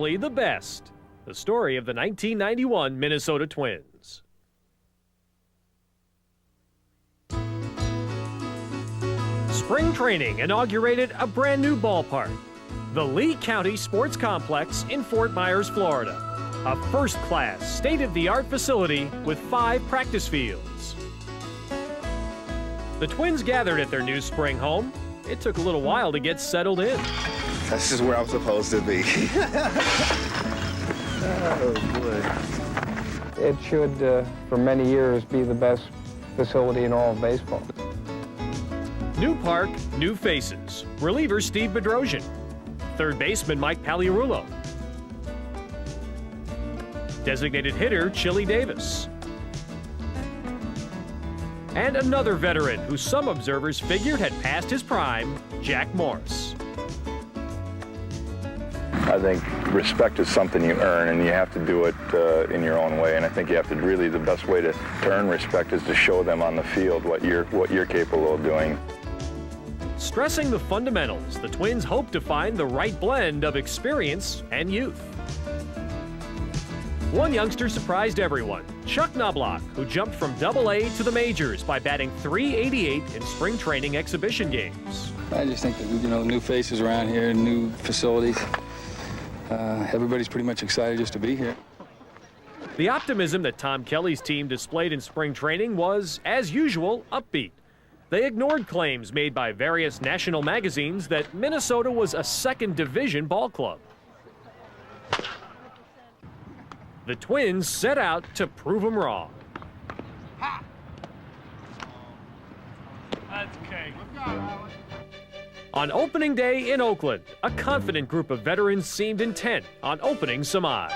simply the best. The story of the 1991 Minnesota Twins. Spring training inaugurated a brand new ballpark, the Lee County Sports Complex in Fort Myers, Florida. A first-class, state-of-the-art facility with 5 practice fields. The Twins gathered at their new spring home. It took a little while to get settled in. That's just where I'm supposed to be. Oh, boy. It should, for many years, be the best facility in all of baseball. New park, new faces. Reliever Steve Bedrosian. Third baseman Mike Pagliarulo. Designated hitter Chili Davis. And another veteran who some observers figured had passed his prime, Jack Morris. I think respect is something you earn, and you have to do it in your own way. And I think you have to really, the best way to earn respect is to show them on the field what you're capable of doing. Stressing the fundamentals, the Twins hope to find the right blend of experience and youth. One youngster surprised everyone, Chuck Knobloch, who jumped from Double-A to the majors by batting .388 in spring training exhibition games. I just think that, new faces around here, new facilities. Everybody's pretty much excited just to be here. The optimism that Tom Kelly's team displayed in spring training was, as usual, upbeat. They ignored claims made by various national magazines that Minnesota was a second-division ball club. The Twins set out to prove them wrong. That's okay. On opening day in Oakland, a confident group of veterans seemed intent on opening some eyes.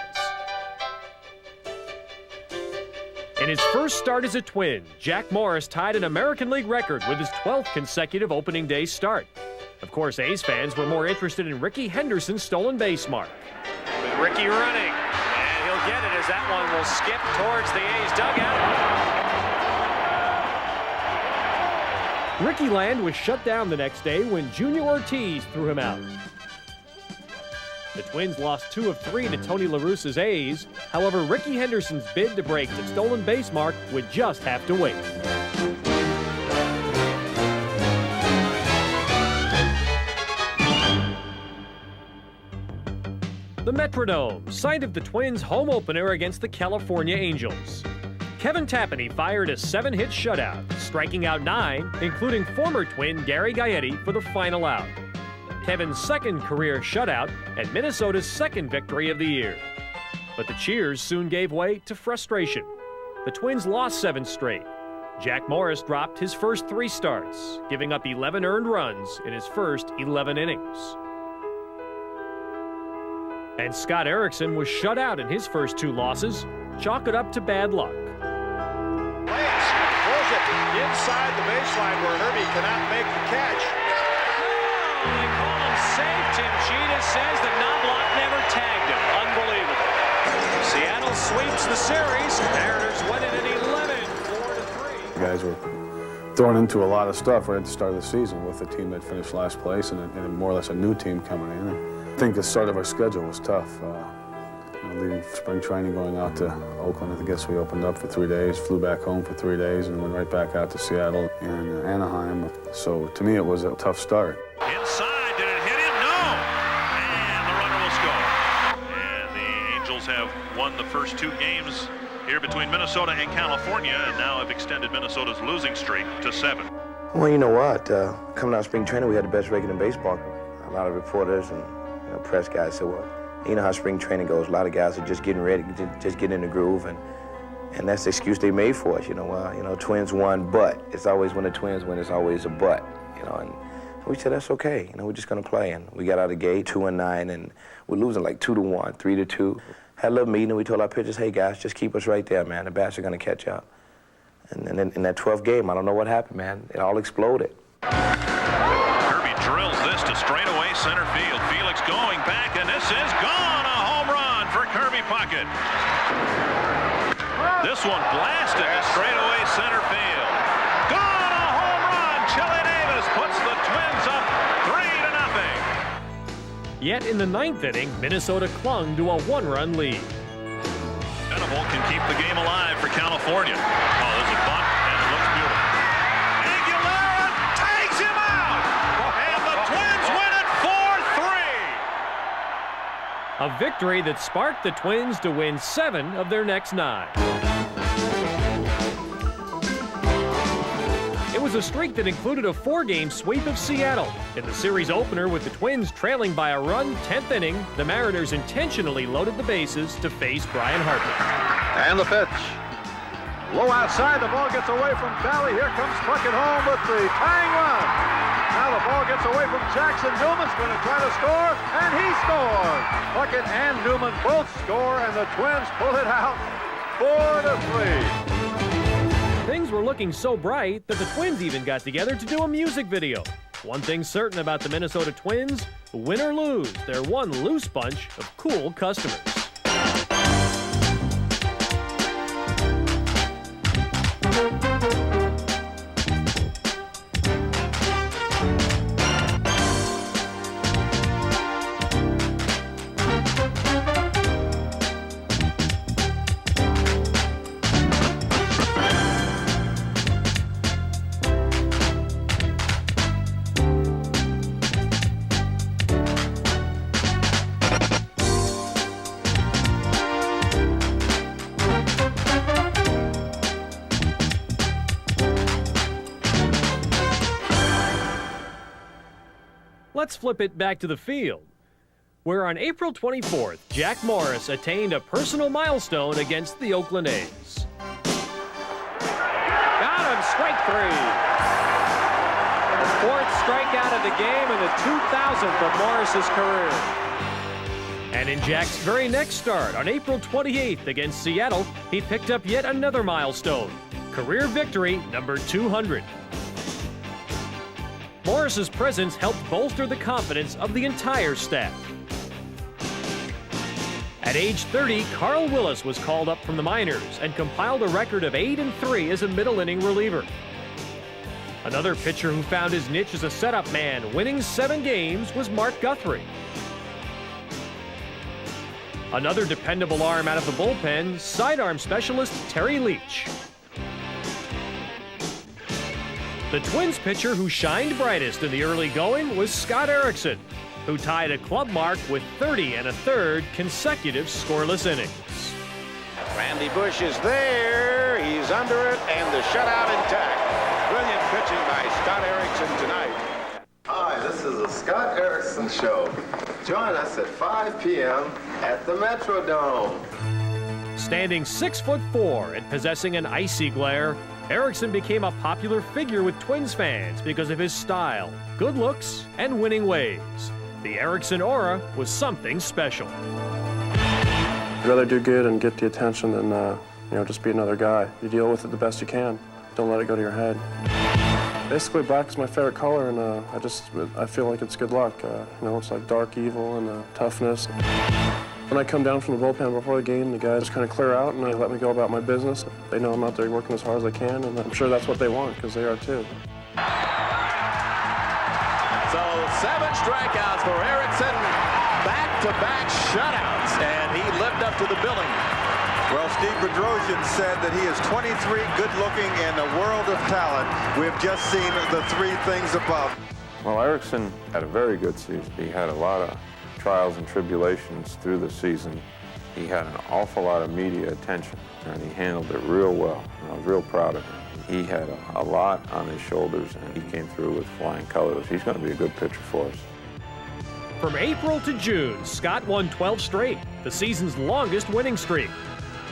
In his first start as a Twin, Jack Morris tied an American League record with his 12th consecutive opening day start. Of course, A's fans were more interested in Rickey Henderson's stolen base mark. With Rickey running, and he'll get it as that one will skip towards the A's dugout. Rickey Land was shut down the next day when Junior Ortiz threw him out. The Twins lost 2 of 3 to Tony La Russa's A's. However, Rickey Henderson's bid to break the stolen base mark would just have to wait. The Metrodome, site of the Twins' home opener against the California Angels. Kevin Tapani fired a 7-hit shutout, striking out 9, including former Twin Gary Gaetti for the final out. Kevin's second career shutout and Minnesota's second victory of the year. But the cheers soon gave way to frustration. The Twins lost 7 straight. Jack Morris dropped his first 3 starts, giving up 11 earned runs in his first 11 innings. And Scott Erickson was shut out in his first 2 losses. Chalk it up to bad luck. Lance throws it inside the baseline where Herbie cannot make the catch. They call him safe. Tim Cheetah says that Knobloch never tagged him. Unbelievable. Seattle sweeps the series. Mariners win it in 11, 4-3. The guys were thrown into a lot of stuff right at the start of the season with a team that finished last place and more or less a new team coming in. And I think the start of our schedule was tough. Leaving spring training, going out to Oakland. I guess we opened up for 3 days, flew back home for 3 days, and went right back out to Seattle and Anaheim. So to me, it was a tough start. Inside, did it hit him? No! And the runner will score. And the Angels have won the first 2 games here between Minnesota and California, and now have extended Minnesota's losing streak to 7. Well, you know what? Coming out of spring training, we had the best record in baseball. A lot of reporters and press guys said, well, you know how spring training goes. A lot of guys are just getting ready, just getting in the groove, and that's the excuse they made for us. Twins won, but it's always when the Twins win, it's always a but. And we said that's okay. We're just gonna play. And we got out of the gate 2-9, and we're losing like 2-1, 3-2. Had a little meeting, and we told our pitchers, hey guys, just keep us right there, man. The bats are gonna catch up. And then in that 12th game, I don't know what happened, man. It all exploded. Kirby drills this to straightaway center field. Felix going back, and this is gone. A home run for Kirby Puckett. This one blasted to straightaway center field. Gone, a home run. Chili Davis puts the Twins up 3-0. Yet in the 9th inning, Minnesota clung to a 1-run lead. Venable can keep the game alive for California. Oh, there's a bunt, and it looks beautiful. Aguilera tags him out! And the Twins win it 4-3! A victory that sparked the Twins to win 7 of their next 9. It was a streak that included a 4-game sweep of Seattle. In the series opener with the Twins trailing by a run 10th inning, the Mariners intentionally loaded the bases to face Brian Harper. And the pitch. Low outside, the ball gets away from Valley. Here comes Puckett home with the tying run. Now the ball gets away from Jackson. Newman's going to try to score, and he scores. Puckett and Newman both score, and the Twins pull it out 4-3. Things were looking so bright that the Twins even got together to do a music video. One thing certain about the Minnesota Twins, win or lose, they're one loose bunch of cool customers. Let's flip it back to the field, where on April 24th, Jack Morris attained a personal milestone against the Oakland A's. Got him, strike 3. The 4th strikeout of the game and the 2000th of Morris's career. And in Jack's very next start, on April 28th against Seattle, he picked up yet another milestone, career victory number 200. Morris's presence helped bolster the confidence of the entire staff. At age 30, Carl Willis was called up from the minors and compiled a record of 8-3 as a middle-inning reliever. Another pitcher who found his niche as a setup man, winning 7 games, was Mark Guthrie. Another dependable arm out of the bullpen, sidearm specialist Terry Leach. The Twins pitcher who shined brightest in the early going was Scott Erickson, who tied a club mark with 30 1/3 consecutive scoreless innings. Randy Bush is there. He's under it, and the shutout intact. Brilliant pitching by Scott Erickson tonight. Hi, this is the Scott Erickson Show. Join us at 5 p.m. at the Metrodome. Standing 6'4" and possessing an icy glare, Erickson became a popular figure with Twins fans because of his style, good looks, and winning ways. The Erickson aura was something special. I'd rather do good and get the attention than, just be another guy. You deal with it the best you can. Don't let it go to your head. Basically, black is my favorite color, and I feel like it's good luck. It's like dark evil and toughness. When I come down from the bullpen before the game, the guys just kind of clear out and they let me go about my business. They know I'm out there working as hard as I can, and I'm sure that's what they want, because they are too. So 7 strikeouts for Erickson, back-to-back shutouts, and he lived up to the billing. Well, Steve Bedrosian said that he is 23, good-looking, and a world of talent. We've just seen the 3 things above. Well, Erickson had a very good season. He had a lot of trials and tribulations through the season. He had an awful lot of media attention, and he handled it real well. And I was real proud of him. He had a lot on his shoulders, and he came through with flying colors. He's going to be a good pitcher for us. From April to June, Scott won 12 straight, the season's longest winning streak.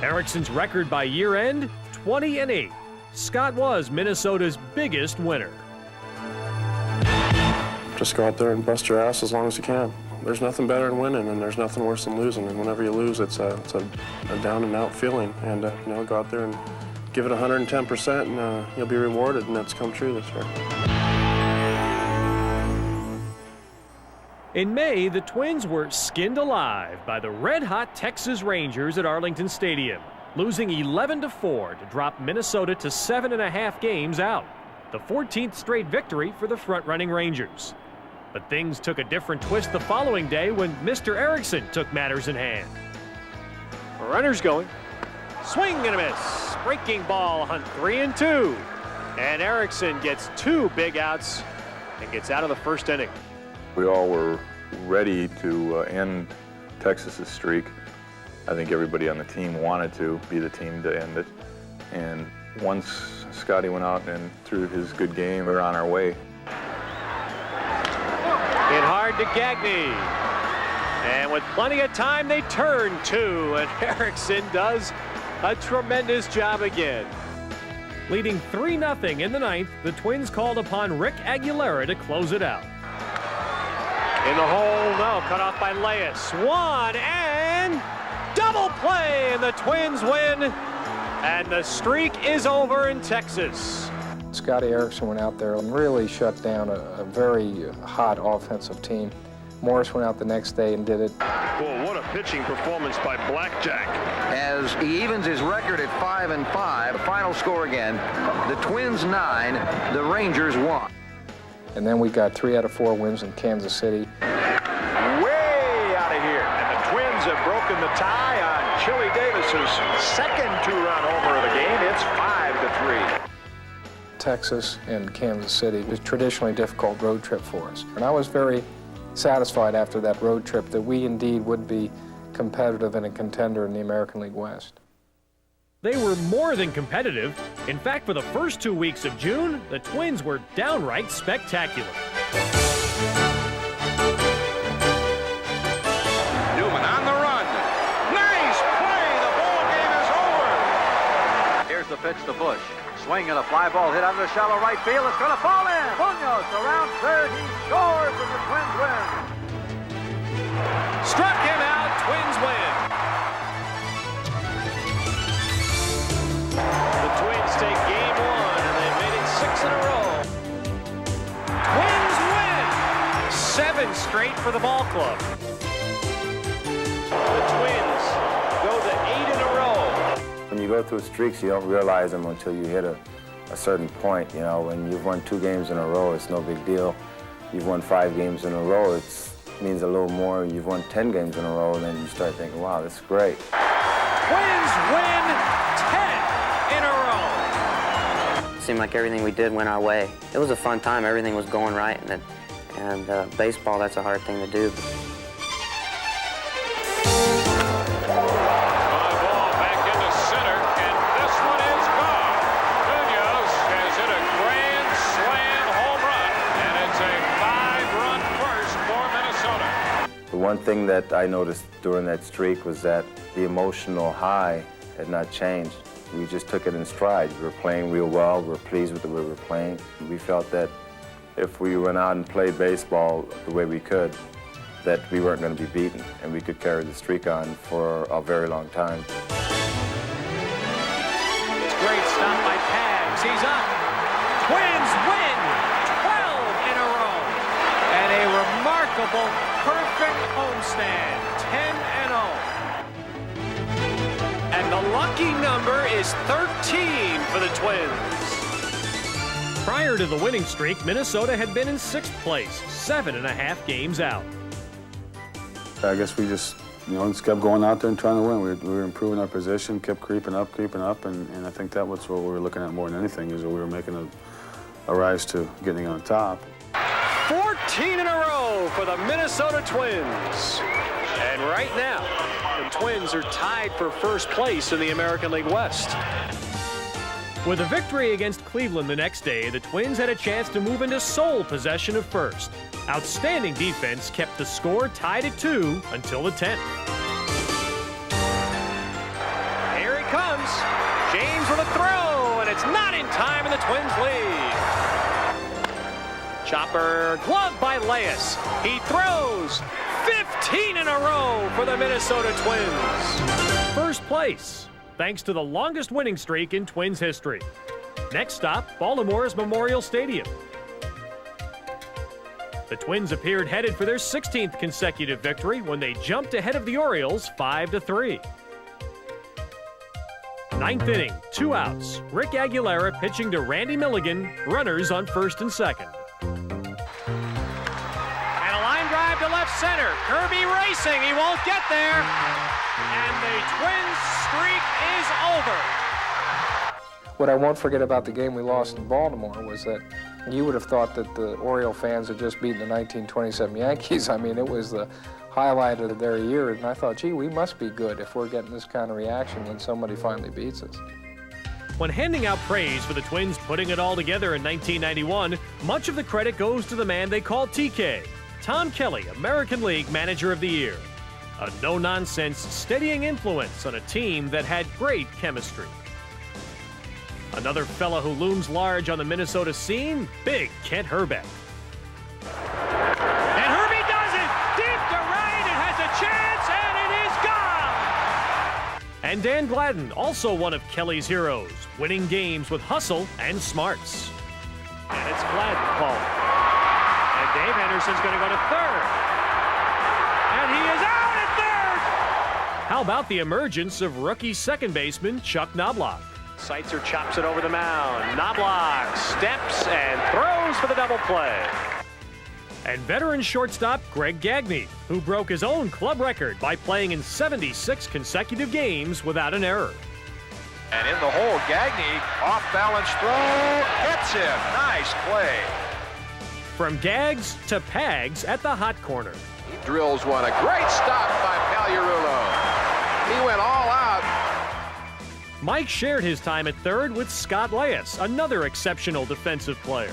Erickson's record by year-end, 20-8. Scott was Minnesota's biggest winner. Just go out there and bust your ass as long as you can. There's nothing better than winning, and there's nothing worse than losing. And whenever you lose, it's a down-and-out feeling. And go out there and give it 110%, and you'll be rewarded, and that's come true this year. In May, the Twins were skinned alive by the red-hot Texas Rangers at Arlington Stadium, losing 11-4 to drop Minnesota to 7.5 games out, the 14th straight victory for the front-running Rangers. But things took a different twist the following day when Mr. Erickson took matters in hand. Runners going. Swing and a miss. Breaking ball, Hunt 3-2. And Erickson gets 2 big outs and gets out of the first inning. We all were ready to end Texas's streak. I think everybody on the team wanted to be the team to end it. And once Scotty went out and threw his good game, we were on our way. Hit hard to Gagne. And with plenty of time, they turn 2. And Erickson does a tremendous job again. Leading 3-0 in the 9th, the Twins called upon Rick Aguilera to close it out. In the hole, no, cut off by Leyes. 1 and double play, and the Twins win. And the streak is over in Texas. Scotty Erickson went out there and really shut down a very hot offensive team. Morris went out the next day and did it. Well, what a pitching performance by Blackjack. As he evens his record at 5-5, the final score again, the Twins 9, the Rangers 1. And then we got 3 out of 4 wins in Kansas City. Way out of here. And the Twins have broken the tie on Chili Davis's second 2-run homer of the game. It's 5-3. Texas and Kansas City was traditionally a difficult road trip for us. And I was very satisfied after that road trip that we indeed would be competitive and a contender in the American League West. They were more than competitive. In fact, for the first 2 weeks of June, the Twins were downright spectacular. Newman on the run. Nice play. The ball game is over. Here's the pitch to Bush. Swing and a fly ball hit out of the shallow right field. It's going to fall in. Munoz around third. He scores and the Twins win. Struck him out. Twins win. The Twins take game 1, and they've made it 6 in a row. Twins win. 7 straight for the ball club. The Twins go to 8 in a row. When you go through streaks, you don't realize them until you hit a certain point. You know, when you've won 2 games in a row, it's no big deal. You've won 5 games in a row, it means a little more. You've won 10 games in a row, and then you start thinking, wow, this is great. Twins win 10 in a row. It seemed like everything we did went our way. It was a fun time. Everything was going right, and baseball, that's a hard thing to do. One thing that I noticed during that streak was that the emotional high had not changed. We just took it in stride. We were playing real well. We were pleased with the way we were playing. We felt that if we went out and played baseball the way we could, that we weren't going to be beaten, and we could carry the streak on for a very long time. Great stop by Pags. He's up. Twins win 12 in a row. And a remarkable, perfect homestand, 10-0. And the lucky number is 13 for the Twins. Prior to the winning streak, Minnesota had been in 6th place, 7.5 games out. I guess we just, just kept going out there and trying to win. We were improving our position, kept creeping up, and I think that was what we were looking at more than anything, is that we were making a rise to getting on top. 14 in a row for the Minnesota Twins. And right now, the Twins are tied for first place in the American League West. With a victory against Cleveland the next day, the Twins had a chance to move into sole possession of first. Outstanding defense kept the score tied at 2 until the 10th. Here he comes. James with a throw, and it's not in time, and the Twins lead. Chopper gloved by Leyes. He throws 15 in a row for the Minnesota Twins. First place, thanks to the longest winning streak in Twins history. Next stop, Baltimore's Memorial Stadium. The Twins appeared headed for their 16th consecutive victory when they jumped ahead of the Orioles 5-3. 9th inning, 2 outs. Rick Aguilera pitching to Randy Milligan, runners on 1st and 2nd. center. Kirby racing. He won't get there. And the Twins' streak is over. What I won't forget about the game we lost in Baltimore was that you would have thought that the Oriole fans had just beaten the 1927 Yankees. I mean, it was the highlight of their year, and I thought, gee, we must be good if we're getting this kind of reaction when somebody finally beats us. When handing out praise for the Twins putting it all together in 1991, much of the credit goes to the man they call TK, Tom Kelly, American League Manager of the Year. A no-nonsense, steadying influence on a team that had great chemistry. Another fella who looms large on the Minnesota scene, Big Kent Hrbek. And Herbie does it! Deep to right, it has a chance, and it is gone! And Dan Gladden, also one of Kelly's heroes, winning games with hustle and smarts. And it's Gladden calling. And Dave Henderson's going to go to third. And he is out at third! How about the emergence of rookie second baseman Chuck Knobloch? Seitzer chops it over the mound. Knobloch steps and throws for the double play. And veteran shortstop Greg Gagne, who broke his own club record by playing in 76 consecutive games without an error. And in the hole, Gagne, off-balance throw, hits him. Nice play. From gags to pags at the hot corner. He drills one. A great stop by Pagliarulo. He went all out. Mike shared his time at third with Scott Leyes, another exceptional defensive player.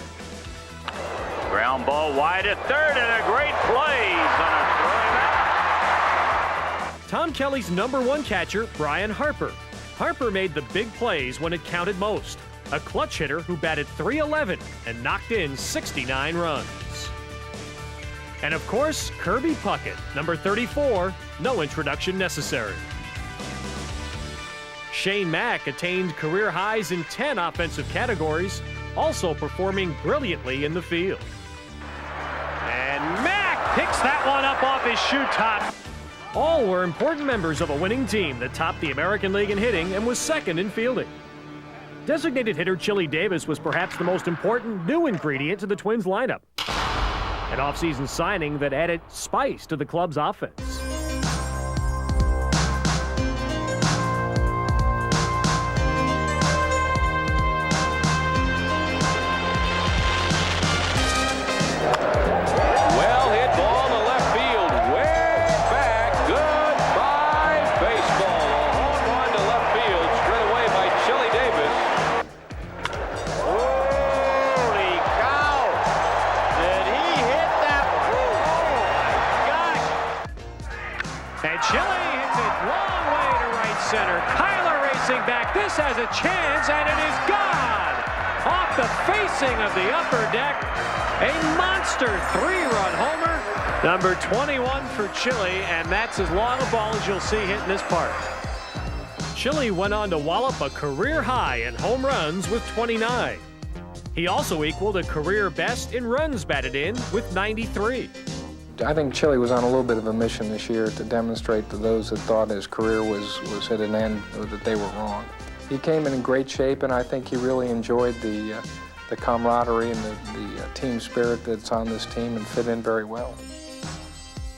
Ground ball wide at third, and a great play. He's gonna throw him out. Tom Kelly's #1 catcher, Brian Harper. Harper made the big plays when it counted most. A clutch hitter who batted .311 and knocked in 69 runs. And of course, Kirby Puckett, #34, no introduction necessary. Shane Mack attained career highs in 10 offensive categories, also performing brilliantly in the field. And Mack picks that one up off his shoe top. All were important members of a winning team that topped the American League in hitting and was second in fielding. Designated hitter Chili Davis was perhaps the most important new ingredient to the Twins lineup. An offseason signing that added spice to the club's offense. This has a chance, and it is gone! Off the facing of the upper deck, a monster 3-run homer. #21 for Chili, and that's as long a ball as you'll see hit in this park. Chili went on to wallop a career high in home runs with 29. He also equaled a career best in runs batted in with 93. I think Chili was on a little bit of a mission this year to demonstrate to those that thought his career was at an end or that they were wrong. He came in great shape, and I think he really enjoyed the camaraderie and the team spirit that's on this team and fit in very well.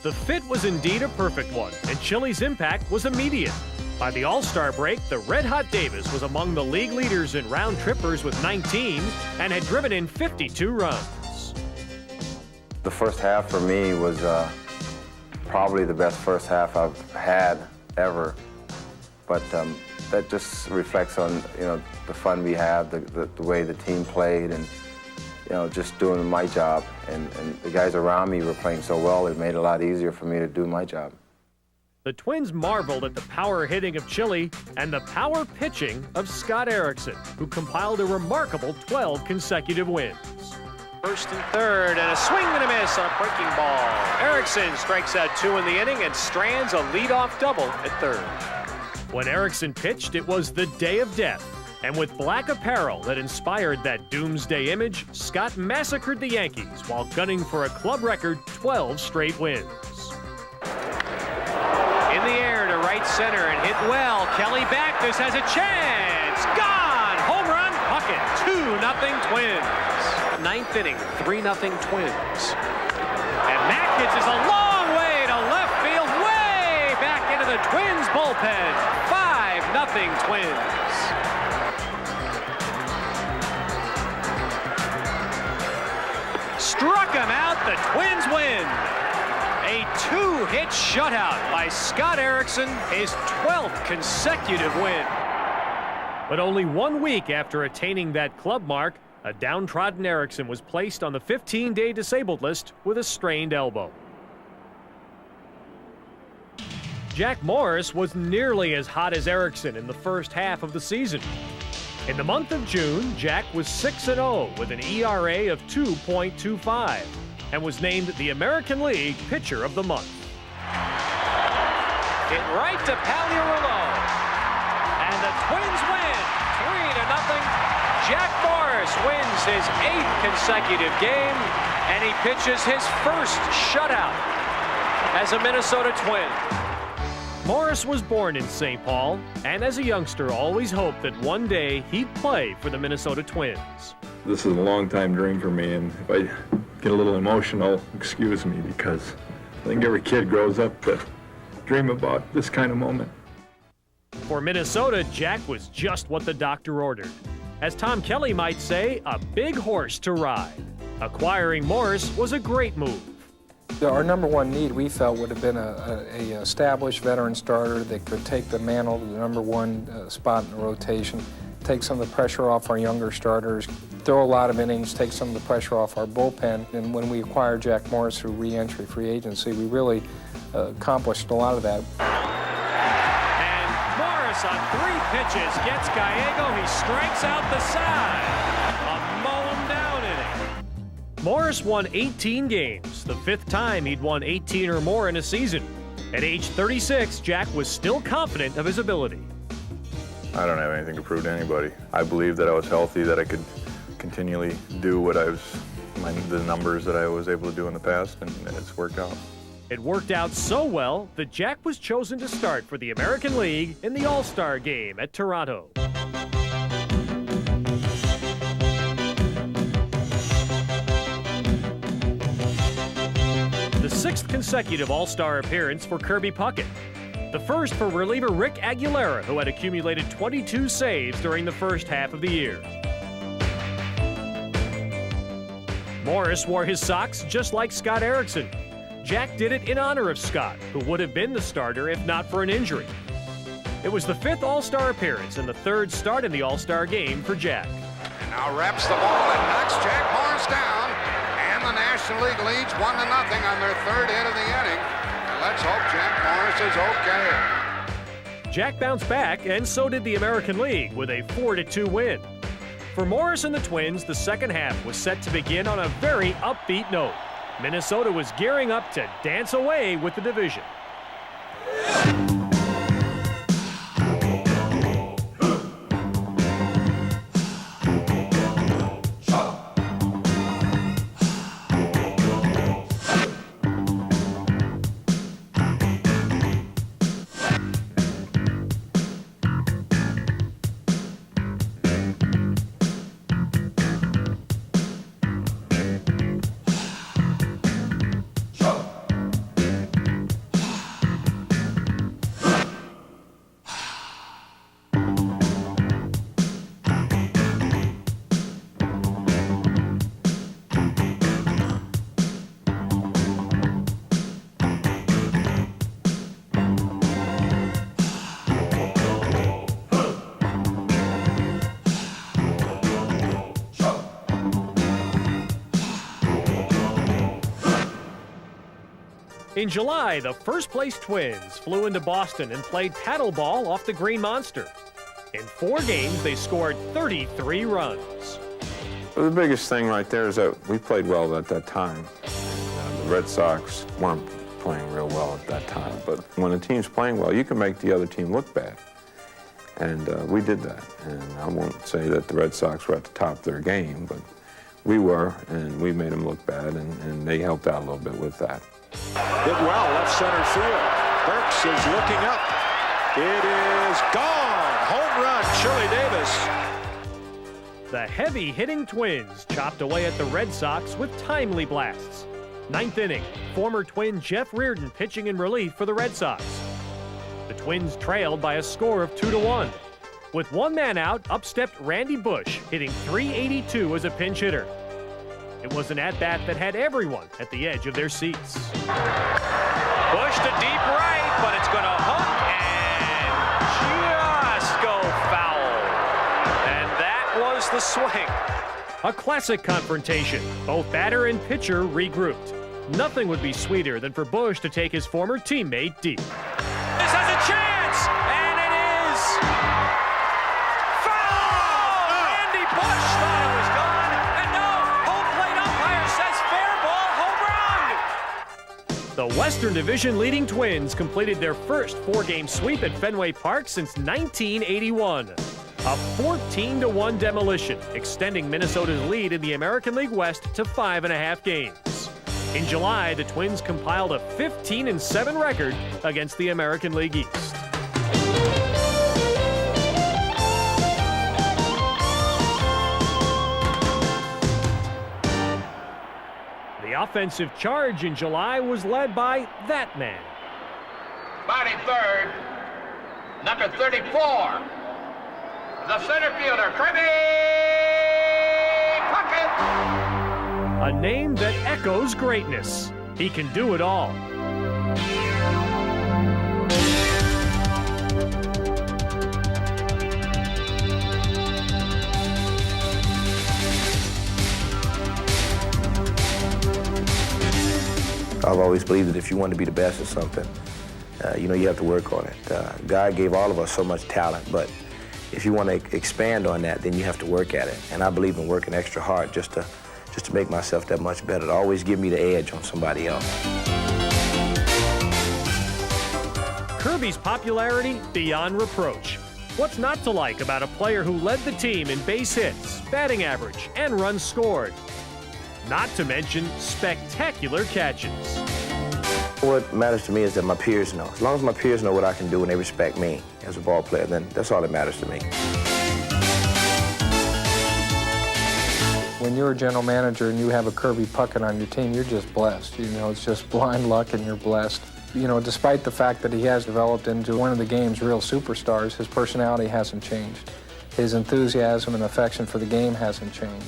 The fit was indeed a perfect one, and Chili's impact was immediate. By the All-Star break, the Red-Hot Davis was among the league leaders in round trippers with 19 and had driven in 52 runs. The first half for me was probably the best first half I've had ever, but that just reflects on the fun we have, the way the team played, and just doing my job. And the guys around me were playing so well, it made it a lot easier for me to do my job. The Twins marveled at the power hitting of Chili and the power pitching of Scott Erickson, who compiled a remarkable 12 consecutive wins. First and third, and a swing and a miss on a breaking ball. Erickson strikes out 2 in the inning and strands a leadoff double at third. When Erickson pitched, it was the day of death. And with black apparel that inspired that doomsday image, Scott massacred the Yankees while gunning for a club record 12 straight wins. In the air to right center and hit well. Kelly back. This has a chance. Gone! Home run, Puckett. 2-0 Twins. 9th inning, 3-0 Twins. And Mack hits is a long way the Twins bullpen. 5-0 Twins. Struck him out. The Twins win. A 2-hit shutout by Scott Erickson, his 12th consecutive win. But only 1 week after attaining that club mark, a downtrodden Erickson was placed on the 15-day disabled list with a strained elbow. Jack Morris was nearly as hot as Erickson in the first half of the season. In the month of June, Jack was 6-0 with an ERA of 2.25 and was named the American League Pitcher of the Month. Hit right to Pagliarulo. And the Twins win 3-0. Jack Morris wins his 8th consecutive game, and he pitches his first shutout as a Minnesota Twin. Morris was born in St. Paul, and as a youngster always hoped that one day he'd play for the Minnesota Twins. This is a long-time dream for me, and if I get a little emotional, excuse me, because I think every kid grows up to dream about this kind of moment. For Minnesota, Jack was just what the doctor ordered. As Tom Kelly might say, a big horse to ride. Acquiring Morris was a great move. Our number one need, we felt, would have been a established veteran starter that could take the mantle to the number one spot in the rotation, take some of the pressure off our younger starters, throw a lot of innings, take some of the pressure off our bullpen. And when we acquired Jack Morris through re-entry free agency, we really accomplished a lot of that. And Morris on 3 pitches gets Gallego. He strikes out the side. A mow him down inning. Morris won 18 games, the 5th time he'd won 18 or more in a season. At age 36, Jack was still confident of his ability. I don't have anything to prove to anybody. I believe that I was healthy, that I could continually do what the numbers that I was able to do in the past, and it's worked out. It worked out so well that Jack was chosen to start for the American League in the All-Star game at Toronto. The 6th consecutive All-Star appearance for Kirby Puckett. The first for reliever Rick Aguilera, who had accumulated 22 saves during the first half of the year. Morris wore his socks just like Scott Erickson. Jack did it in honor of Scott, who would have been the starter if not for an injury. It was the 5th All-Star appearance and the 3rd start in the All-Star game for Jack. And now wraps the ball and knocks Jack Morris down. And the National League leads 1-0 on their 3rd hit of the inning. And let's hope Jack Morris is okay. Jack bounced back, and so did the American League with a 4-2 win. For Morris and the Twins, the second half was set to begin on a very upbeat note. Minnesota was gearing up to dance away with the division. In July, the first-place Twins flew into Boston and played paddleball off the Green Monster. In 4 games, they scored 33 runs. Well, the biggest thing right there is that we played well at that time. The Red Sox weren't playing real well at that time, but when a team's playing well, you can make the other team look bad. And we did that. And I won't say that the Red Sox were at the top of their game, but we were, and we made them look bad, and they helped out a little bit with that. Hit well, left center field. Burks is looking up. It is gone. Home run, Chili Davis. The heavy-hitting Twins chopped away at the Red Sox with timely blasts. 9th inning, former Twin Jeff Reardon pitching in relief for the Red Sox. The Twins trailed by a score of 2-1. With one man out, up stepped Randy Bush, hitting .382 as a pinch hitter. It was an at-bat that had everyone at the edge of their seats. Bush to deep right, but it's going to hook and just go foul. And that was the swing. A classic confrontation. Both batter and pitcher regrouped. Nothing would be sweeter than for Bush to take his former teammate deep. This has a chance, and it is foul! Randy Bush thought it was gone, and no, home plate umpire says fair ball, home run! The Western Division leading Twins completed their first 4-game sweep at Fenway Park since 1981. A 14-1 demolition, extending Minnesota's lead in the American League West to 5.5 games. In July, the Twins compiled a 15-7 record against the American League East. The offensive charge in July was led by that man. Batting third, number 34, the center fielder, Kirby Puckett. A name that echoes greatness. He can do it all. I've always believed that if you want to be the best at something, you have to work on it. God gave all of us so much talent, but if you want to expand on that, then you have to work at it. And I believe in working extra hard just to make myself that much better, to always give me the edge on somebody else. Kirby's popularity beyond reproach. What's not to like about a player who led the team in base hits, batting average, and runs scored? Not to mention spectacular catches. What matters to me is that my peers know. As long as my peers know what I can do and they respect me as a ball player, then that's all that matters to me. When you're a general manager and you have a Kirby Puckett on your team, you're just blessed. It's just blind luck and you're blessed. Despite the fact that he has developed into one of the game's real superstars, his personality hasn't changed. His enthusiasm and affection for the game hasn't changed.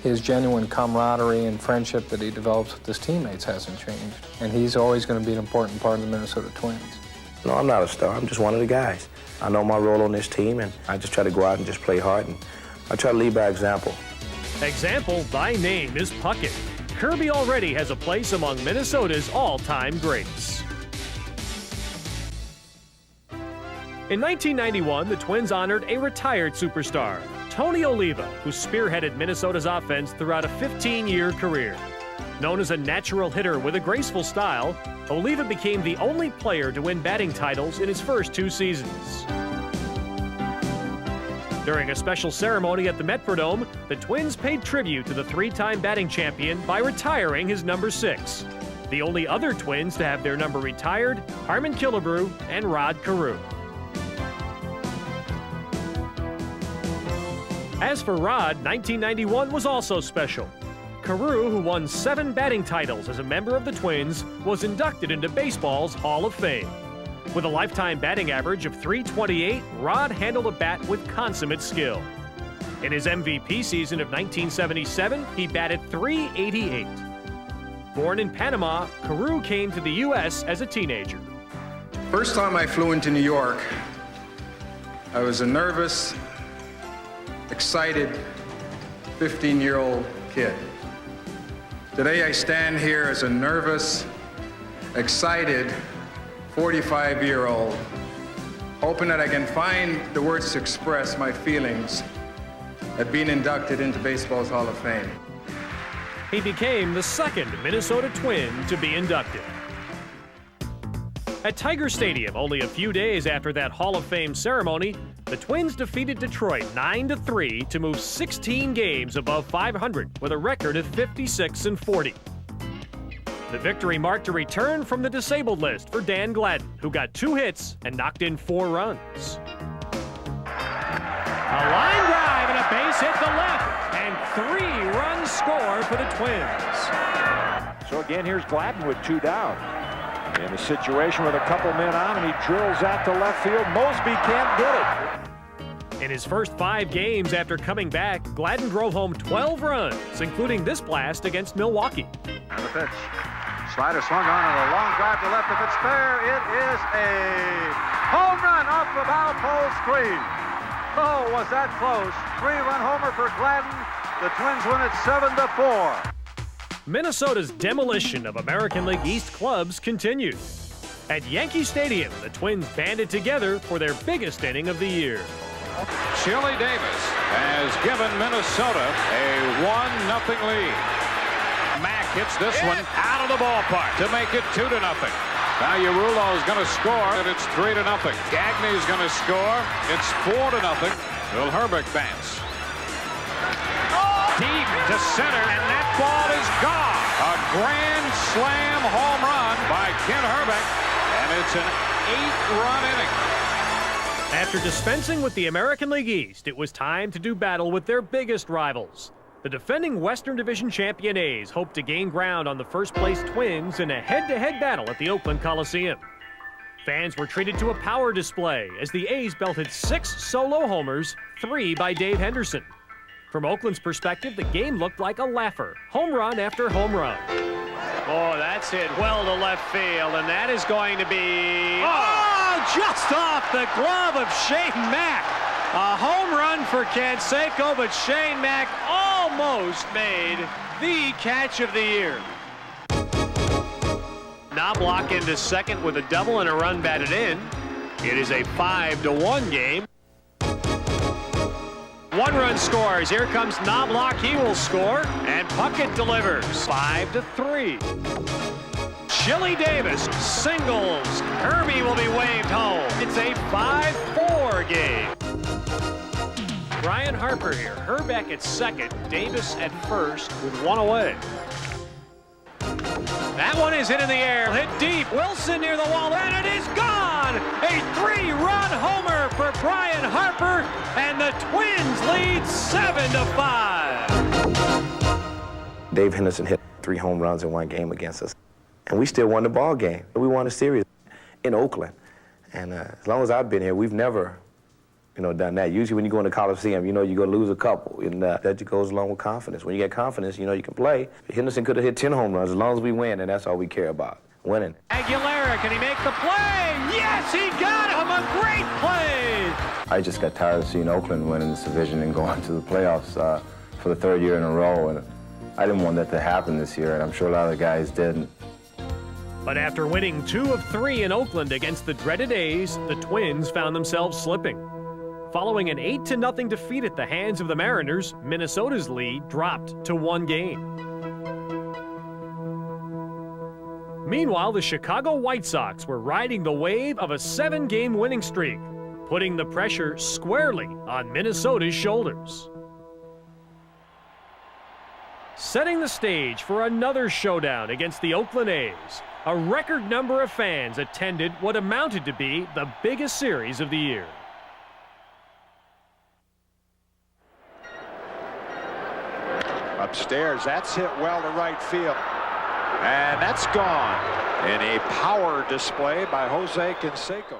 His genuine camaraderie and friendship that he develops with his teammates hasn't changed. And he's always going to be an important part of the Minnesota Twins. No, I'm not a star. I'm just one of the guys. I know my role on this team, and I just try to go out and just play hard, and I try to lead by example. Example, thy name is Puckett. Kirby already has a place among Minnesota's all-time greats. In 1991, the Twins honored a retired superstar, Tony Oliva, who spearheaded Minnesota's offense throughout a 15-year career. Known as a natural hitter with a graceful style, Oliva became the only player to win batting titles in his first 2 seasons. During a special ceremony at the Metrodome, the Twins paid tribute to the 3-time batting champion by retiring his number 6. The only other Twins to have their number retired, Harmon Killebrew and Rod Carew. As for Rod, 1991 was also special. Carew, who won 7 batting titles as a member of the Twins, was inducted into baseball's Hall of Fame. With a lifetime batting average of .328, Rod handled a bat with consummate skill. In his MVP season of 1977, he batted .388. Born in Panama, Carew came to the U.S. as a teenager. First time I flew into New York, I was a nervous, excited 15-year-old kid. Today I stand here as a nervous, excited 45-year-old, hoping that I can find the words to express my feelings at being inducted into baseball's Hall of Fame. He became the second Minnesota Twin to be inducted. At Tiger Stadium, only a few days after that Hall of Fame ceremony, the Twins defeated Detroit 9-3 to move 16 games above .500 with a record of 56-40. The victory marked a return from the disabled list for Dan Gladden, who got 2 hits and knocked in 4 runs. A line drive and a base hit to left, and 3 runs scored for the Twins. So again, here's Gladden with 2 down. In a situation with a couple men on, and he drills that to left field. Mosby can't get it. In his first 5 games after coming back, Gladden drove home 12 runs, including this blast against Milwaukee. And the pitch. Slider swung on and a long drive to left. If it's fair, it is a home run off the foul pole screen. Oh, was that close. 3-run homer for Gladden. The Twins win it 7-4. Minnesota's demolition of American League East clubs continued. At Yankee Stadium, the Twins banded together for their biggest inning of the year. Chili Davis has given Minnesota a 1-0 lead. Mack hits this one out of the ballpark to make it 2-0. Now Urulo is going to score, and it's 3-0. Gagne is going to score. It's 4-0. Will Hrbek bats. Deep to center, and that ball is gone. A grand slam home run by Ken Hrbek, and it's an 8-run inning. After dispensing with the American League East, it was time to do battle with their biggest rivals. The defending Western Division champion A's hoped to gain ground on the first-place Twins in a head-to-head battle at the Oakland Coliseum. Fans were treated to a power display as the A's belted 6 solo homers, 3 by Dave Henderson. From Oakland's perspective, the game looked like a laugher, home run after home run. Oh, that's hit well to left field, and that is going to be... just off the glove of Shane Mack. A home run for Canseco, but Shane Mack almost made the catch of the year. Knobloch into second with a double and a run batted in. It is a 5-1 game. 1 run scores. Here comes Knobloch. He will score, and Puckett delivers. 5-3. Chili Davis singles. Kirby will be waved home. It's a 5-4 game. Brian Harper here. Hrbek at second. Davis at first with 1 away. That one is hit in the air. Hit deep. Wilson near the wall, and it is gone. A 3-run homer for Brian Harper, and the Twins lead 7-5. Dave Henderson hit 3 home runs in 1 game against us. And we still won the ball game. We won the series in Oakland. And as long as I've been here, we've never, done that. Usually when you go in the Coliseum, you're going to lose a couple. And that just goes along with confidence. When you get confidence, you can play. Henderson could have hit 10 home runs as long as we win, and that's all we care about, winning. Aguilera, can he make the play? Yes, he got him. A great play. I just got tired of seeing Oakland winning this division and going to the playoffs for the 3rd year in a row. And I didn't want that to happen this year, and I'm sure a lot of the guys did. But after winning 2 of 3 in Oakland against the dreaded A's, the Twins found themselves slipping. Following an 8-0 defeat at the hands of the Mariners, Minnesota's lead dropped to 1 game. Meanwhile, the Chicago White Sox were riding the wave of a 7-game winning streak, putting the pressure squarely on Minnesota's shoulders. Setting the stage for another showdown against the Oakland A's, a record number of fans attended what amounted to be the biggest series of the year. Upstairs, that's hit well to right field. And that's gone in a power display by Jose Canseco.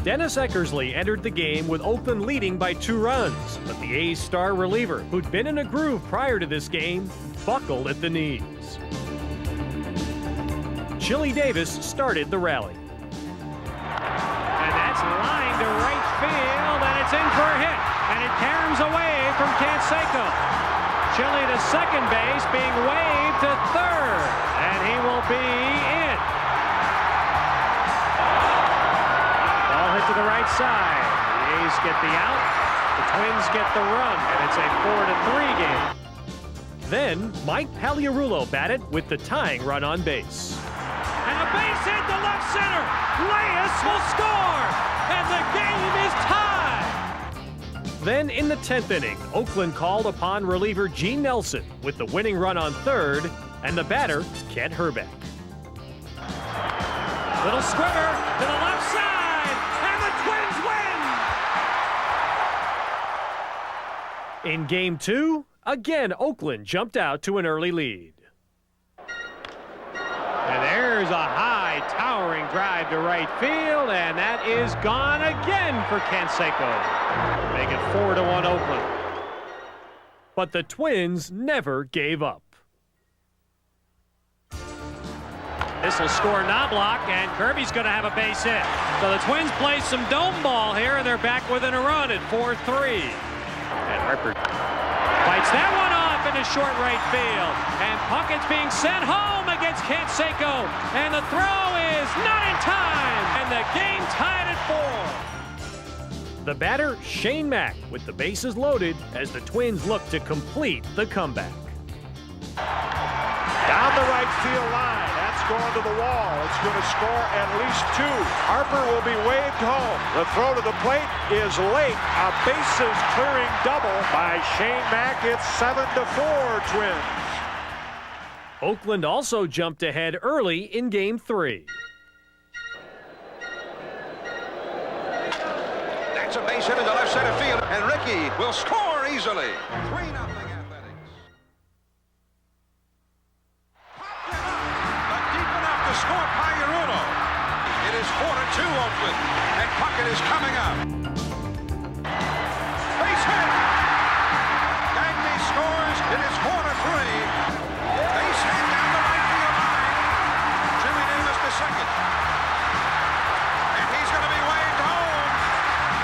Dennis Eckersley entered the game with Oakland leading by 2 runs, but the A's star reliever, who'd been in a groove prior to this game, buckled at the knees. Chili Davis started the rally. And that's lined to right field, and it's in for a hit, and it caroms away from Canseco. Chili to second base, being waved to third, and he will be in. Ball hit to the right side. The A's get the out, the Twins get the run, and it's a 4-3 game. Then, Mike Pagliarulo batted with the tying run on base. And a base hit to left center. Leyes will score, and the game is tied. Then in the 10th inning, Oakland called upon reliever Gene Nelson with the winning run on third, and the batter, Kent Hrbek. Little squibber to the left side, and the Twins win! In Game 2, Again, Oakland jumped out to an early lead. And there's a high, towering drive to right field, and that is gone again for Canseco. Make it 4-1 Oakland. But the Twins never gave up. This will score Knobloch, and Kirby's going to have a base hit. So the Twins play some dome ball here, and they're back within a run at 4-3. And Harper fights that one off into short right field. And Puckett's being sent home against Canseco. And the throw is not in time. And the game tied at 4. The batter, Shane Mack, with the bases loaded as the Twins look to complete the comeback. Down the right field line. That's going to the wall. It's going to score at least 2. Harper will be waved home. The throw to the plate is late. A bases clearing double by Shane Mack. It's 7-4 Twins. Oakland also jumped ahead early in Game 3. That's a base hit into left center field, and Rickey will score easily. 3-0 Athletics. Popped it up, but deep enough to score Pagliarulo. It is 4-2 Oakland, and Puckett is coming up. Base hit. Gagne scores. It is 4-3. Base hit down the right field line. Jimmy Davis to second. And he's going to be waved home.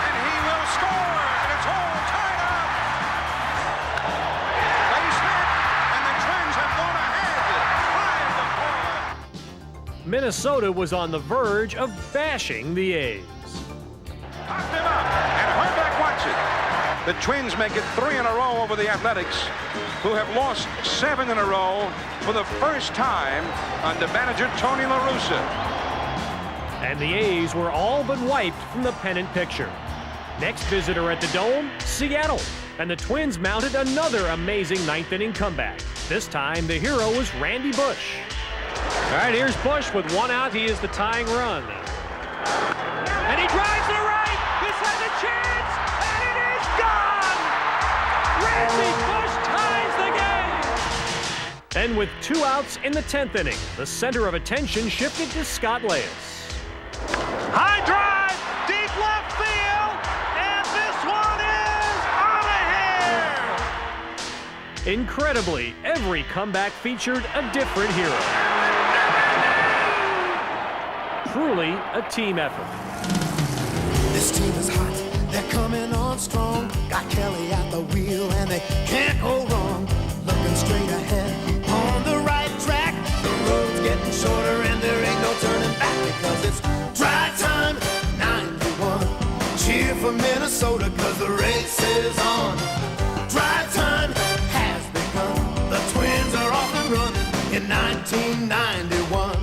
And he will score. And it's all tied up. Base hit. And the Twins have gone ahead. 5-4. Minnesota was on the verge of bashing the A's. Popped him up. And Harback wants it. The Twins make it 3 in a row over the Athletics, who have lost 7 in a row for the first time under manager Tony La Russa. And the A's were all but wiped from the pennant picture. Next visitor at the Dome, Seattle. And the Twins mounted another amazing ninth-inning comeback. This time, the hero was Randy Bush. All right, here's Bush with 1 out. He is the tying run. And he drives to right. This has a chance, and it is gone. Randy Bush ties the game. And with 2 outs in the 10th inning, the center of attention shifted to Scott Leius. High drive, deep left field, and this one is on a hair. Incredibly, every comeback featured a different hero. Truly a team effort. This team is hot, they're coming on strong. Got Kelly at the wheel and they can't go wrong. Looking straight ahead on the right track. The road's getting shorter and there ain't no turning back because it's drive time 91. Cheer for Minnesota because the race is on. Drive time has begun. The Twins are off and running in 1991.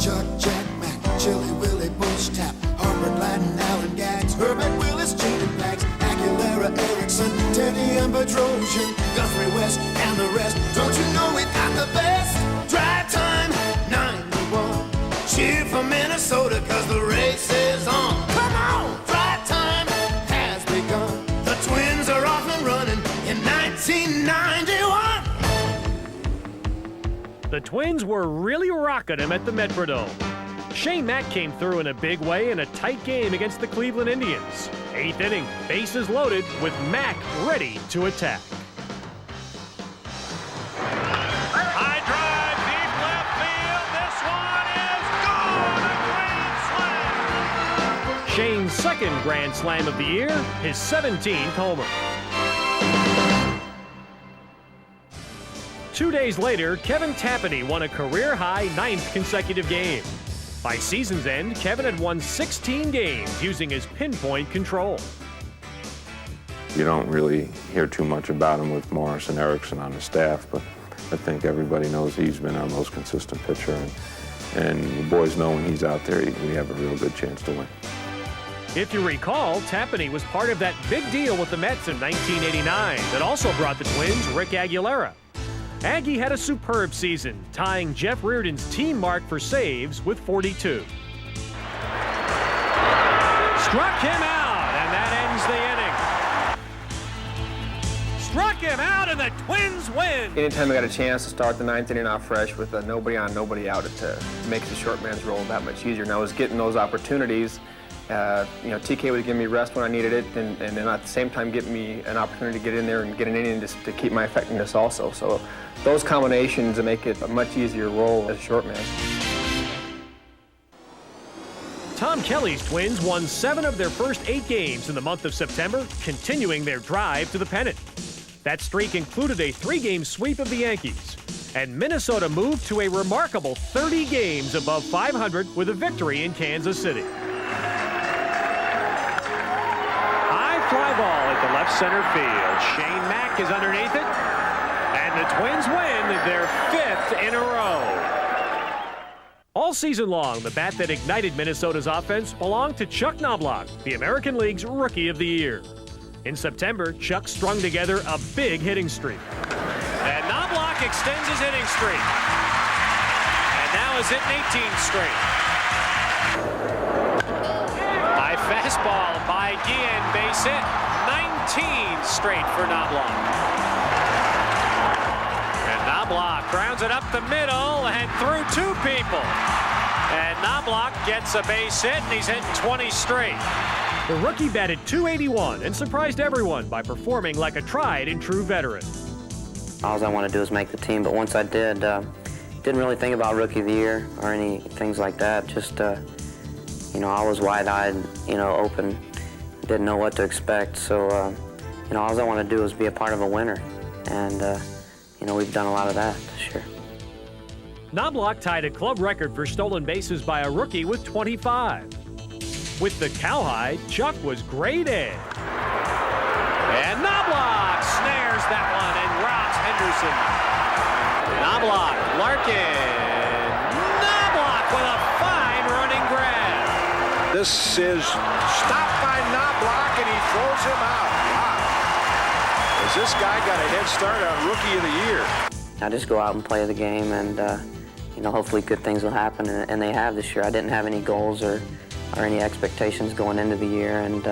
Chuck, Jack, Mack, Chili, Willie, Bush, Tap, Harper, Gladden, Allen, Gags, Herbert, Willis, Cheatham, Blacks, Aguilera, Erickson, Teddy, and Bedrosian, Guthrie, West, and the rest. Don't you know we got the best? Drive time 91. Cheer for Minnesota, cause the race is on. Come on! Drive time has begun. The Twins are off and running in 1991. The Twins were really rocking him at the Metrodome. Shane Mack came through in a big way in a tight game against the Cleveland Indians. 8th inning, bases loaded with Mack ready to attack. High drive, deep left field. This one is gone. A grand slam. Shane's second grand slam of the year, his 17th homer. 2 days later, Kevin Tapani won a career-high 9th consecutive game. By season's end, Kevin had won 16 games using his pinpoint control. You don't really hear too much about him with Morris and Erickson on the staff, but I think everybody knows he's been our most consistent pitcher, and the boys know when he's out there, we have a real good chance to win. If you recall, Tapani was part of that big deal with the Mets in 1989 that also brought the Twins Rick Aguilera. Aggie had a superb season, tying Jeff Reardon's team mark for saves with 42. Struck him out, and that ends the inning. struck him out, and the Twins win. Anytime I got a chance to start the ninth inning off fresh with a nobody on, nobody out, it makes the short man's role that much easier. And I was getting those opportunities. TK would give me rest when I needed it, and then at the same time give me an opportunity to get in there and get an inning to keep my effectiveness also. So those combinations make it a much easier role as a short man. Tom Kelly's Twins won 7 of their first 8 games in the month of September, continuing their drive to the pennant. That streak included a 3-game sweep of the Yankees, and Minnesota moved to a remarkable 30 games above 500 with a victory in Kansas City. High fly ball at the left center field. Shane Mack is underneath it, and the Twins win their 5th in a row. All season long, the bat that ignited Minnesota's offense belonged to Chuck Knobloch, the American League's Rookie of the Year. In September, Chuck strung together a big hitting streak. And Knobloch extends his hitting streak. And now is hitting 18 straight. High fastball by Guillen, base hit. 19 straight for Knobloch. And Knobloch grounds it up the middle and through 2 people. And Knobloch gets a base hit, and he's hitting 20 straight. The rookie batted .281 and surprised everyone by performing like a tried and true veteran. All I want to do is make the team, but once I did, didn't really think about Rookie of the Year or any things like that. Just, I was wide-eyed, open, didn't know what to expect. So, all I want to do is be a part of a winner. And, we've done a lot of that this year. Knobloch tied a club record for stolen bases by a rookie with 25. With the cowhide, Chuck was grade A. And Knobloch snares that one and robs Henderson. Knobloch, Larkin. Knobloch with a fine running grab. This is stopped by Knobloch, and he throws him out. Wow. Has this guy got a head start on Rookie of the Year? I just go out and play the game, and hopefully good things will happen, and they have this year. I didn't have any goals or any expectations going into the year, and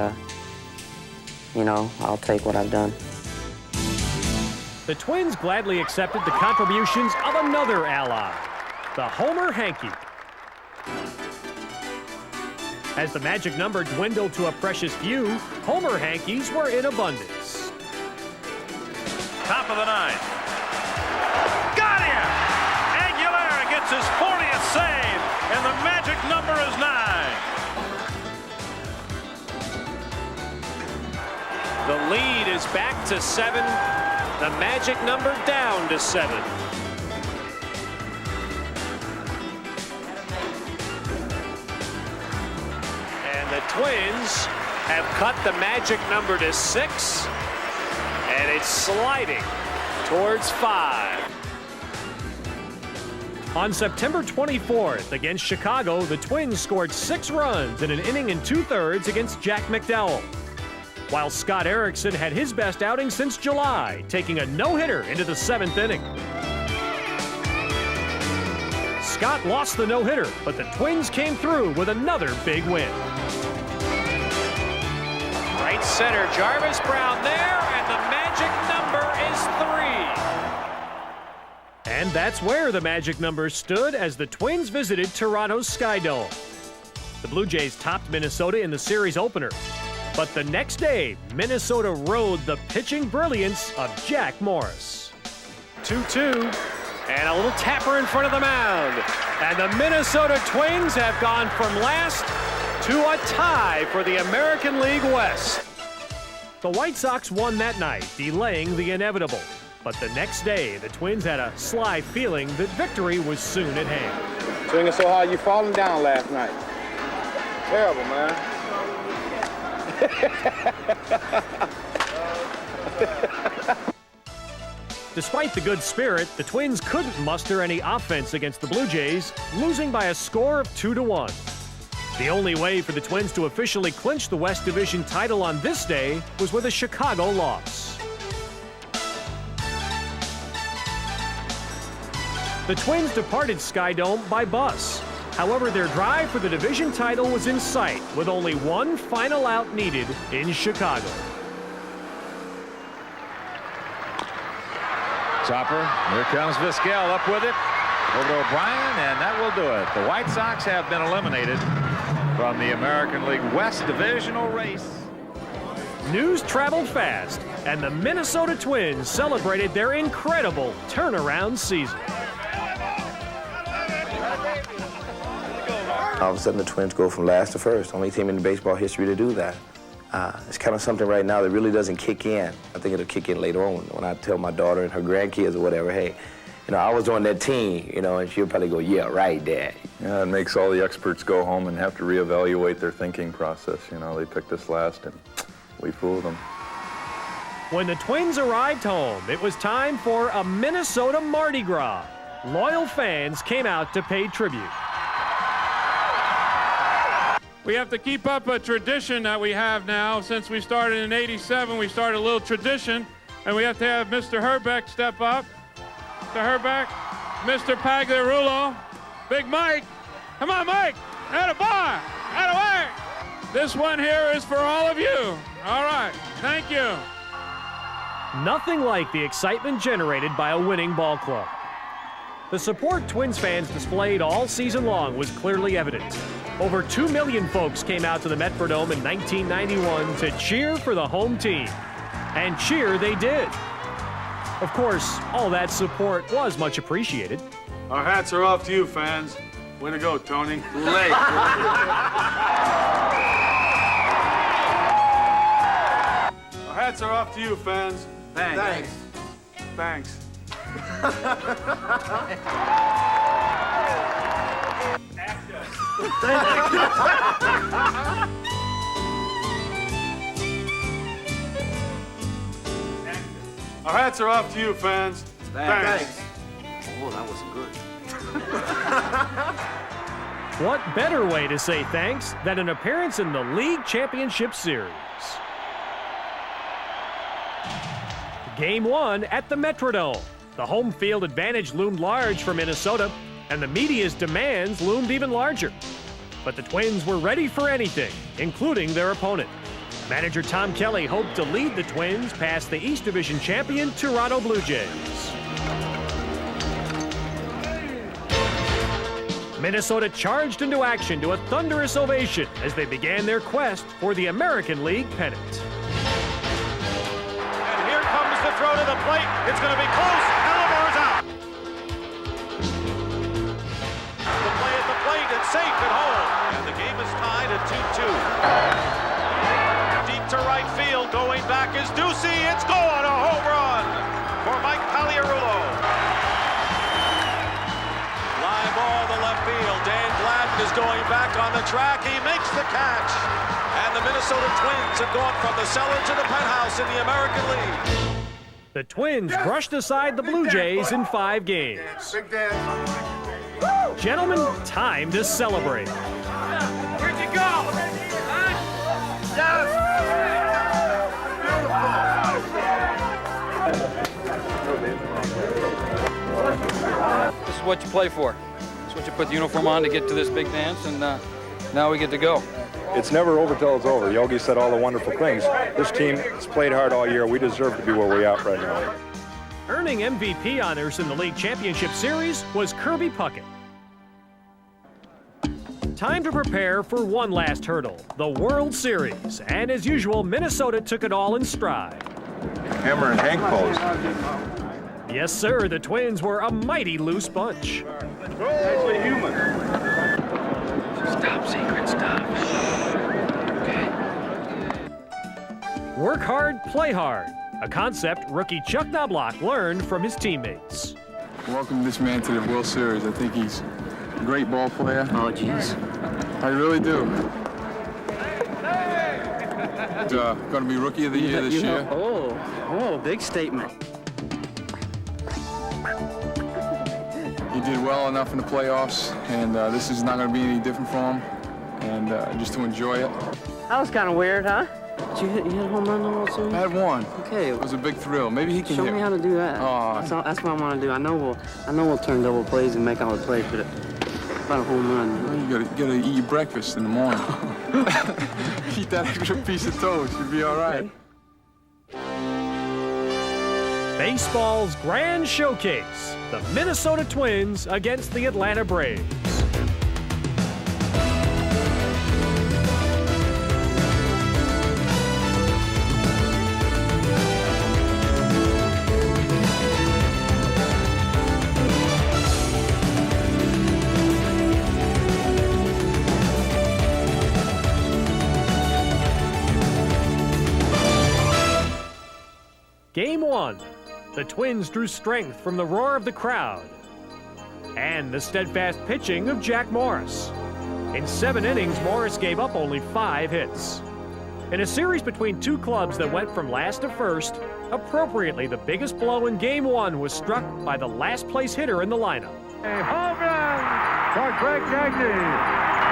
I'll take what I've done. The Twins gladly accepted the contributions of another ally, the Homer Hanky. As the magic number dwindled to a precious few, Homer Hankies were in abundance. Top of the 9th. Got him! Aguilera gets his 40th save, and the magic number is 9. The lead is back to 7. The magic number down to 7. And the Twins have cut the magic number to 6. And it's sliding towards 5. On September 24th against Chicago, the Twins scored 6 runs in an inning and 2/3 against Jack McDowell. While Scott Erickson had his best outing since July, taking a no-hitter into the 7th inning. Scott lost the no-hitter, but the Twins came through with another big win. Right center, Jarvis Brown there, and the magic number is 3. And that's where the magic number stood as the Twins visited Toronto's Skydome. The Blue Jays topped Minnesota in the series opener. But the next day, Minnesota rode the pitching brilliance of Jack Morris. 2-2, and a little tapper in front of the mound. And the Minnesota Twins have gone from last to a tie for the American League West. The White Sox won that night, delaying the inevitable. But the next day, the Twins had a sly feeling that victory was soon at hand. Swinging so hard, you falling down last night. Terrible, man. Despite the good spirit, the Twins couldn't muster any offense against the Blue Jays, losing by a score of 2-1. The only way for the Twins to officially clinch the West Division title on this day was with a Chicago loss. The Twins departed Skydome by bus. However, their drive for the division title was in sight, with only one final out needed in Chicago. Topper. Here comes Vizquel up with it. Over to O'Brien, and that will do it. The White Sox have been eliminated from the American League West divisional race. News traveled fast, and the Minnesota Twins celebrated their incredible turnaround season. All of a sudden, the Twins go from last to first. Only team in baseball history to do that. It's kind of something right now that really doesn't kick in. I think it'll kick in later on when I tell my daughter and her grandkids or whatever, hey, you know, I was on that team, you know, and she'll probably go, yeah, right, Dad. Yeah, it makes all the experts go home and have to reevaluate their thinking process. You know, they picked us last, and we fooled them. When the Twins arrived home, it was time for a Minnesota Mardi Gras. Loyal fans came out to pay tribute. We have to keep up a tradition that we have now. Since we started in '87, we started a little tradition, and we have to have Mr. Hrbek step up. Mr. Hrbek, Mr. Pagliarulo, Big Mike. Come on, Mike. Atta bar. Atta way. This one here is for all of you. All right. Thank you. Nothing like the excitement generated by a winning ball club. The support Twins fans displayed all season long was clearly evident. Over 2 million folks came out to the Metrodome in 1991 to cheer for the home team. And cheer they did. Of course, all that support was much appreciated. Our hats are off to you, fans. Way to go, Tony. Late. Our hats are off to you, fans. Thanks. Thanks. Our hats are off to you, fans. Thanks. Oh, that was good. What better way to say thanks than an appearance in the League Championship Series? Game 1 at the Metrodome. The home field advantage loomed large for Minnesota, and the media's demands loomed even larger. But the Twins were ready for anything, including their opponent. Manager Tom Kelly hoped to lead the Twins past the East Division champion Toronto Blue Jays. Minnesota charged into action to a thunderous ovation as they began their quest for the American League pennant. And here comes the throw to the plate. It's going to be close. Alomar is out. The play at the plate and safe at home. And the game is tied at 2-2. Deep to right field. Going back is Ducey. It's gone. A home run for Mike Pagliarulo. Line ball to left field. Dan Gladden is going back on the track. He makes the catch. And the Minnesota Twins have gone from the cellar to the penthouse in the American League. The Twins brushed aside the Blue Jays in 5 games. Big dance. Gentlemen, time to celebrate. Where'd you go? Yes. This is what you play for. It's what you put the uniform on to get to this big dance, and now we get to go. It's never over till it's over. Yogi said all the wonderful things. This team has played hard all year. We deserve to be where we're at right now. Earning MVP honors in the League Championship Series was Kirby Puckett. Time to prepare for one last hurdle, the World Series. And as usual, Minnesota took it all in stride. Hammer and Hank pose. Yes, sir, the Twins were a mighty loose bunch. Actually human. Stop, secret stuff. Work hard, play hard. A concept rookie Chuck Knobloch learned from his teammates. Welcome this man to the World Series. I think he's a great ball player. Oh, jeez. I really do. He's going to be Rookie of the Year this year. Oh, big statement. He did well enough in the playoffs, and this is not going to be any different for him, and just to enjoy it. That was kind of weird, huh? Did you hit a home run in the World Series? I had one. Okay. It was a big thrill. Maybe he can Show me how to do that. Oh. That's what I want to do. I know we'll turn double plays and make all the plays, but about a home run. You gotta eat your breakfast in the morning. Eat that extra piece of toast. You'll be all right. Baseball's grand showcase, the Minnesota Twins against the Atlanta Braves. Game 1. The Twins drew strength from the roar of the crowd and the steadfast pitching of Jack Morris. In 7 innings, Morris gave up only 5 hits. In a series between two clubs that went from last to first, appropriately the biggest blow in Game 1 was struck by the last-place hitter in the lineup. A home run for Greg Gagne.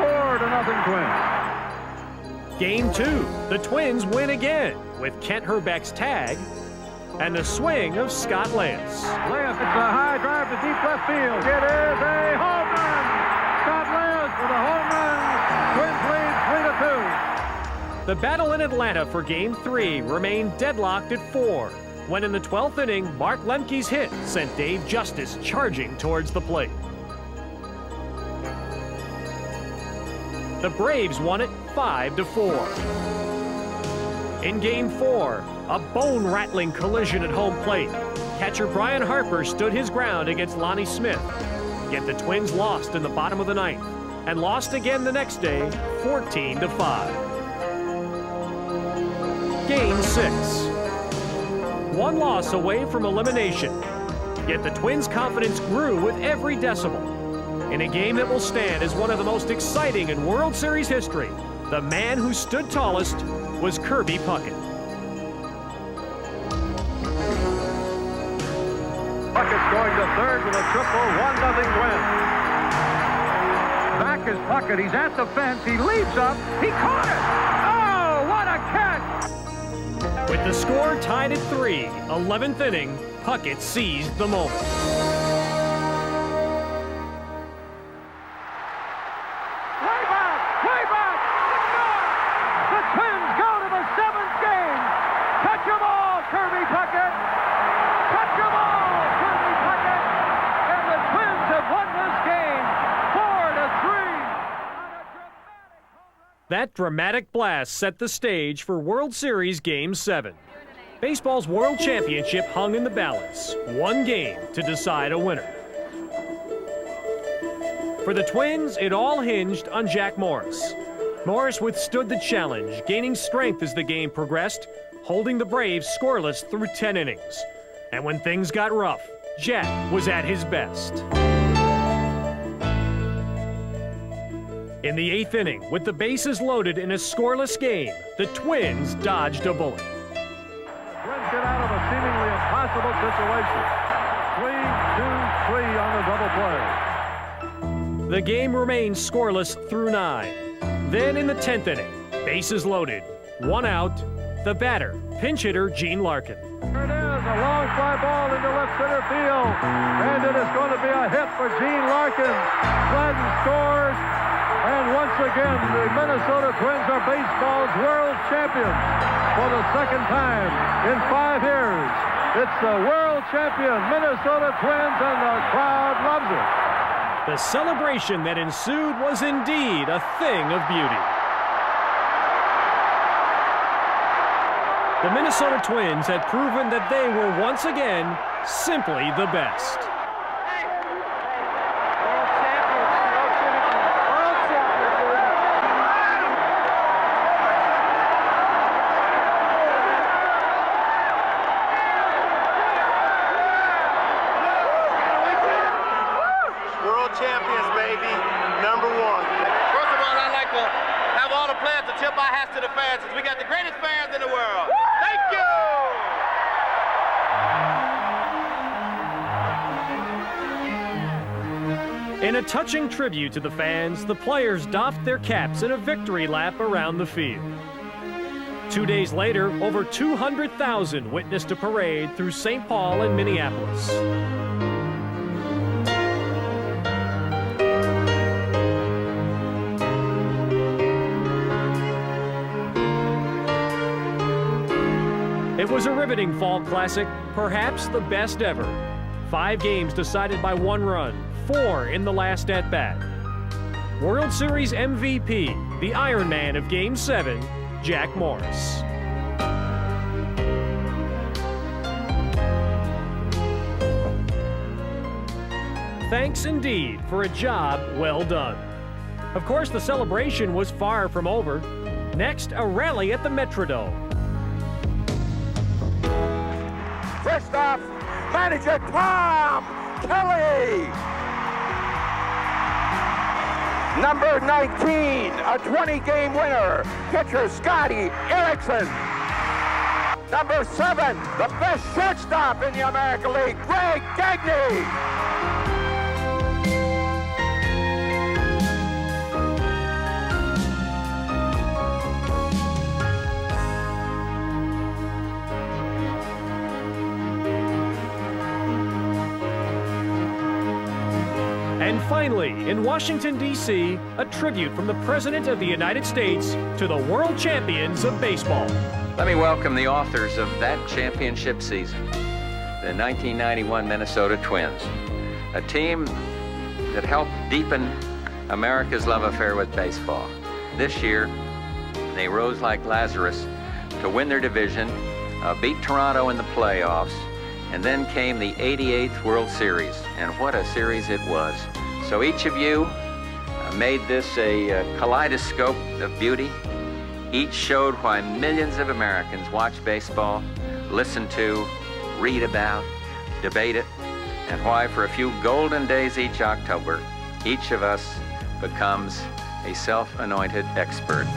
4-0 Twins. Game 2. The Twins win again with Kent Hrbek's tag and the swing of Scott Lance. Lance, it's a high drive to deep left field. It is a home run. Scott Lance with a home run. Twins lead 3-2. The battle in Atlanta for Game 3 remained deadlocked at 4, when in the 12th inning, Mark Lemke's hit sent Dave Justice charging towards the plate. The Braves won it 5-4. In Game 4, a bone-rattling collision at home plate. Catcher Brian Harper stood his ground against Lonnie Smith. Yet the Twins lost in the bottom of the 9th and lost again the next day, 14-5. Game 6. One loss away from elimination. Yet the Twins' confidence grew with every decibel. In a game that will stand as one of the most exciting in World Series history, the man who stood tallest was Kirby Puckett. Puckett's going to third with a triple, 1-0 Twins. Back is Puckett. He's at the fence. He leaps up. He caught it. Oh, what a catch! With the score tied at 3, 11th inning, Puckett seized the moment. Way back! The Twins go to the 7th game. Touch 'em all, Kirby Puckett. Touch 'em all, Kirby Puckett. And the Twins have won this game 4-3. That dramatic blast set the stage for World Series Game 7. Baseball's World Championship hung in the balance, one game to decide a winner. For the Twins, it all hinged on Jack Morris. Morris withstood the challenge, gaining strength as the game progressed, holding the Braves scoreless through 10 innings. And when things got rough, Jack was at his best. In the 8th inning, with the bases loaded in a scoreless game, the Twins dodged a bullet. Twins get out of a seemingly impossible situation. 3-2-3 on the double play. The game remained scoreless through 9. Then in the 10th inning, bases loaded, 1 out, the batter, pinch hitter Gene Larkin. There it is, a long fly ball into left center field. And it is going to be a hit for Gene Larkin. Gladden scores. And once again, the Minnesota Twins are baseball's world champions for the 2nd time in 5 years. It's the world champion Minnesota Twins, and the crowd loves it. The celebration that ensued was indeed a thing of beauty. The Minnesota Twins had proven that they were once again simply the best. Champions, baby. Number 1. First of all, I'd like to have all the players to tip our hats to the fans, because we got the greatest fans in the world. Thank you! In a touching tribute to the fans, the players doffed their caps in a victory lap around the field. 2 days later, over 200,000 witnessed a parade through St. Paul and Minneapolis. It It was a riveting fall classic, perhaps the best ever. 5 games decided by 1 run, 4 in the last at-bat. World Series MVP, the Iron Man of Game 7, Jack Morris. Thanks indeed for a job well done. Of course, the celebration was far from over. Next, a rally at the Metrodome. First off, manager Tom Kelly. Number 19, a 20-game winner, pitcher Scotty Erickson. Number 7, the best shortstop in the American League, Greg Gagne. And finally, in Washington, D.C., a tribute from the President of the United States to the world champions of baseball. Let me welcome the authors of that championship season, the 1991 Minnesota Twins, a team that helped deepen America's love affair with baseball. This year, they rose like Lazarus to win their division, beat Toronto in the playoffs, and then came the 88th World Series, and what a series it was. So each of you made this a kaleidoscope of beauty. Each showed why millions of Americans watch baseball, listen to, read about, debate it, and why for a few golden days each October, each of us becomes a self-anointed expert.